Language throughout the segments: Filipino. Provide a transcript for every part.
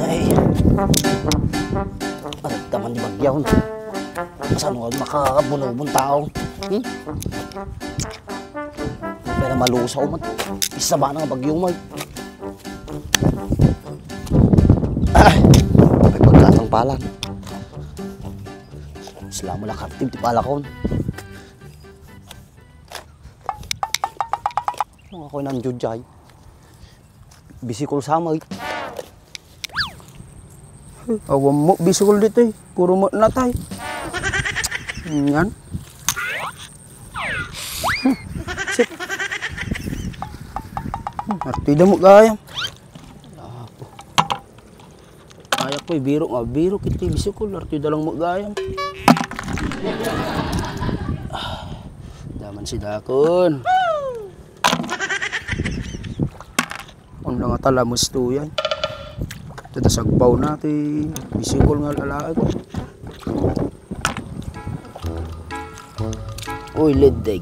Ay. Ang taman ni Bagyaw. Saan ako makakabunobong tao? Pero malusaw man. Isa ba na nga Bagyaw man? May pagkatang palan. Sila mo lakatib ti palakon. Ako'y nandiyodyay. Bisikol samay. Awam mo, bisikol dito eh. Puro mo natay. Yan. Sit. Artida mo gayam. Kaya ko biro nga, biro kita bisikol. Artida lang mo gayam. Daman si Dakon. Ang nga talamos to yan. Tatasagbaw natin. Bisikol nga lalaag. Uy, leddeg.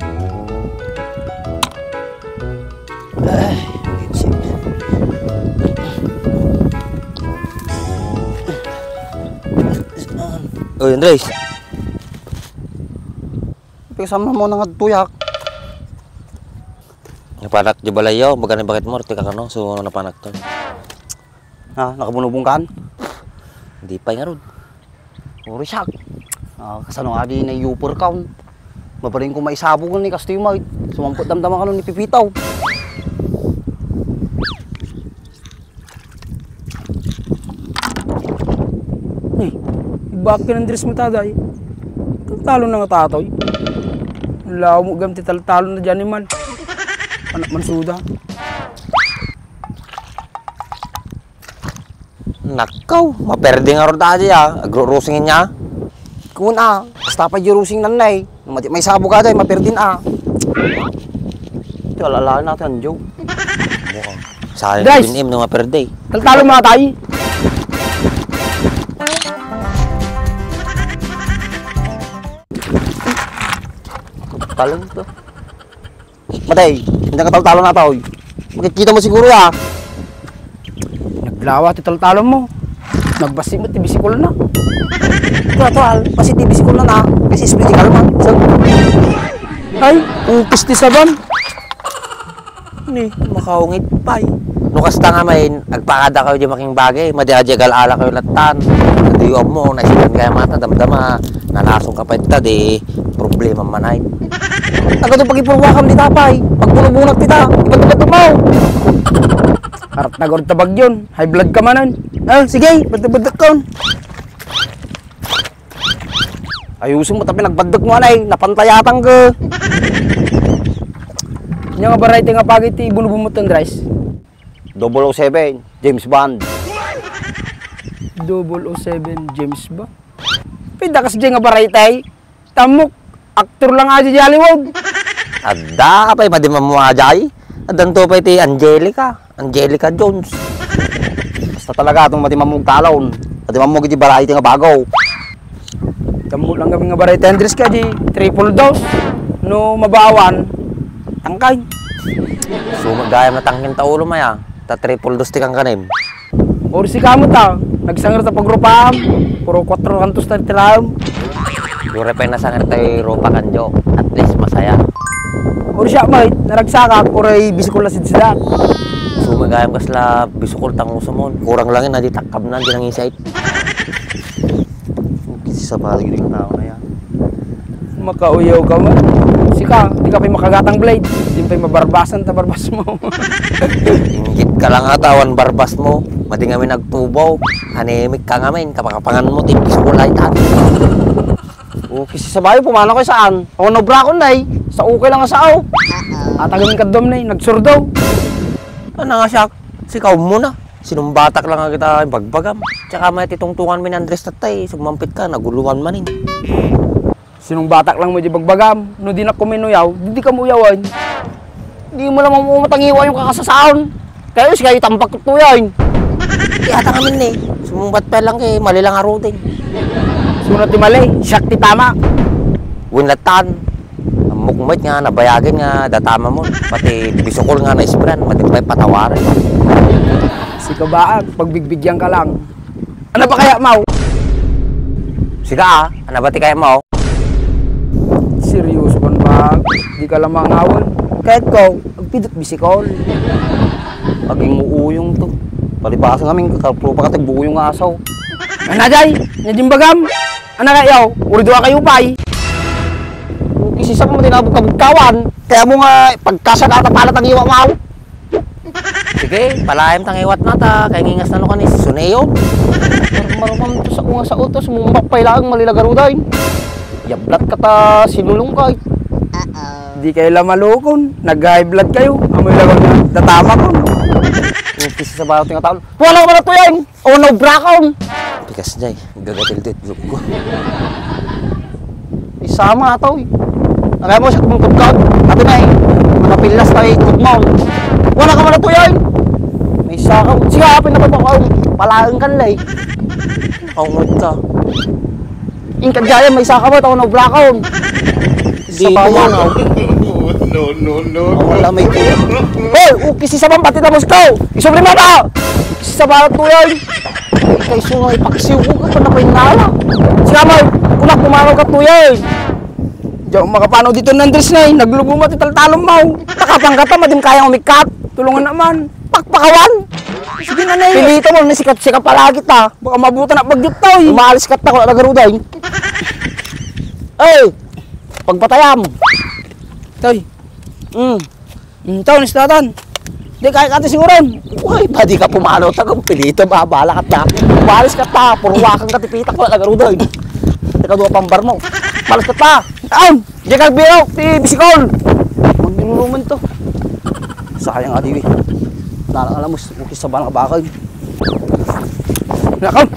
Ay, shit. Uy, Andres. Kasama mo nang tuyak. Napanak di balayaw, bagay bakit mo, tika ka no, so napanak to. Ha, nakabunubong kan? Hindi pa nga ron. Puro siyak. Kasano nga di na yupor kaon. Maparin ko maisabo ko ni Kasto yung mag. Sumampot damdaman ka nun ni Pipitaw. Eh, bakit ka ng dress mo taday? Talo na nga tatoy. Law mo gamti talo na dyan man. Anak mansuda. Nakaw, maperde nga ron tayo ya. Agro-rosingin niya. Kuna, basta pa jurusing nanay. May sabo ka day, maperdin Ito, alalaan natin, Joe. Sayang Guys! binim na maperde. Talo mga tayo. Talon to. Matay, hindi ka talo na tao. Makikita mo siguro Naglawa ti talo mo. Nagbasi mo ti bisikol na. Tual, pasti ti bisikol na kasi split kalma. So, Ay, upis ti saban. Ni, makaungit pa eh. Nukas ta nga main, agpakada kayo di making bagay, madiajagal ala kayo latan. Nadiyom mo, naisipan kaya mata, damdama, nalasong ka pa ita, di problema manay. agad yung pag-ipurwakam di tapay. Pagpunubunag kita, iba't mo. Harap na gawin tabag yun. High blood ka manan. Ah, sige, badak ka. Ayusin mo, tapi nagbadag mo anay, napantayatan ka. Yung nga variety nga pagit ti bunubumutan rice. 007, James Bond. 007 James ba? Pida kasi dyan nga variety. Tamok, aktor lang nga si Jollywood. Adda ka pa, pwede mamuajay. Adan to pa iti Angelica Jones. Basta talaga itong matimamog talon. Matimamog iti variety nga bagaw. Tamo lang kami nga variety Andres ka di triple dose. No mabawan, tangkay. So magayam na tangkin ta ulo maya, ta triple dose ti kang kanim. Or si kamo ta, nagsangar sa pagrupam, puro 4 kantos ta tilam. Dure pa na sangar tayo ropa kanjo, at least masaya. Or siya may naragsakak, oray bisikol na sila. So magayam kasla bisukol tang usumon, kurang langin na di takab na, di nang insight. Sa bagay ng tao na yan. Makauyaw ka man. Sika, di ka pa makagatang blade. Di pa mabarbasan ta barbas mo. Ingit ka lang atawan barbas mo, madi ngami nagtubaw, hanimik ka ngamin, kapakapangan mo, bisukol ay tati. O, kasi sa bayo, pumana ko saan? O, nobra ko na sa ukay lang nga sao. Atagawin ka dom na nagsurdaw. Ano nga siya, sikaw mo na. Sinumbatak lang nga kita bagbagam. Tsaka may titungtungan min Andres tatay, sumampit ka, naguluhan manin. Sinong batak lang mo di bagbagam, no di na kuminuyaw, di ka muyawan. Di mo lang matangiwa yung kakasasaon. Kaya si kayo tampak ko yan. Kaya ta kami ni, sumumbat pa lang kay mali lang arutin. Sunod ti mali, siyak ti tama. Winlatan, mukmit nga, nabayagin nga, datama mo. Pati bisukol nga na isbran, mati pa patawarin. Si kabaak, pagbigyan ka lang. Ano ba kaya, Mau? Siga ano ba ti kaya mo? Seryoso man ba? Di ka lang mangawal. Kahit ko, agpidot bisikol. Paging muuyong to. Palibasa kami, kakapro pa katag buo yung asaw. Anajay, najimbagam. Ano kayo? Urido kayo pay. Kasi sa mo tinabog-kabugkawan. Kaya mo nga, pagkasanata palat ang iwa mau. Sige, palayam tang iwat mata. Kaya ngingas na no ka ni Suneo. Marumam to sa kunga sa utos, mumbak pa ilang malilagaruday. Yablat ka ta, sinulong ka. Di kayo lang malukon. Nag-high blood kayo. Amoy lang ako tatama ko. Kasi sa bawat nga taon. Wala ka na to yan! O no, brakon! Pikas niya gagatil dit look ko. Isama ito eh. Nakaya mo siya kumungkabkab. Ate na eh. Manapilas tayo tugmaw. Wala ka man na to yan! May sakaw. Sigapin na pa ba palaan kan lay. Kaungod ka. Ingkad gaya may sakaw ito. O no, brakon! Di mo bayan. No. Wala may tuyo. Hoy! Ukisi sa bang pati na Moscow! Isubli mo ba? Ukisi sa barat to yan! Kay sungay paksiw ko ka pa na pahinala. Siya mo! Kunak pumanaw ka to yan! Diyan makapanaw dito ng Andres na eh. Naglubo mo titaltalong Mau. Nakapang ka ta, madim kayang umikat. Tulungan naman. Pakpakawan! Sige na na eh. Pilito mo, nasikat-sikat palagi ta. Baka mabuta na pagyot to eh. Umalis ka ta, kung nagaruday. Ay! Pagpatayam! Toy. Mm. Nistatan. Di kaya ka siguron. Uy, di ka pumanaw ta kung pilito, babala ka ta. Umalis ka ta, puruwakan ka tipitak ko nagaruday. Teka doon pambar mo. Umalis ka ta. Taon! Di ka biro, ti bisikol. Magniluluman to. Sayang adiwi. Nalang alam mo, ukis sa banang bakay. Nakaw.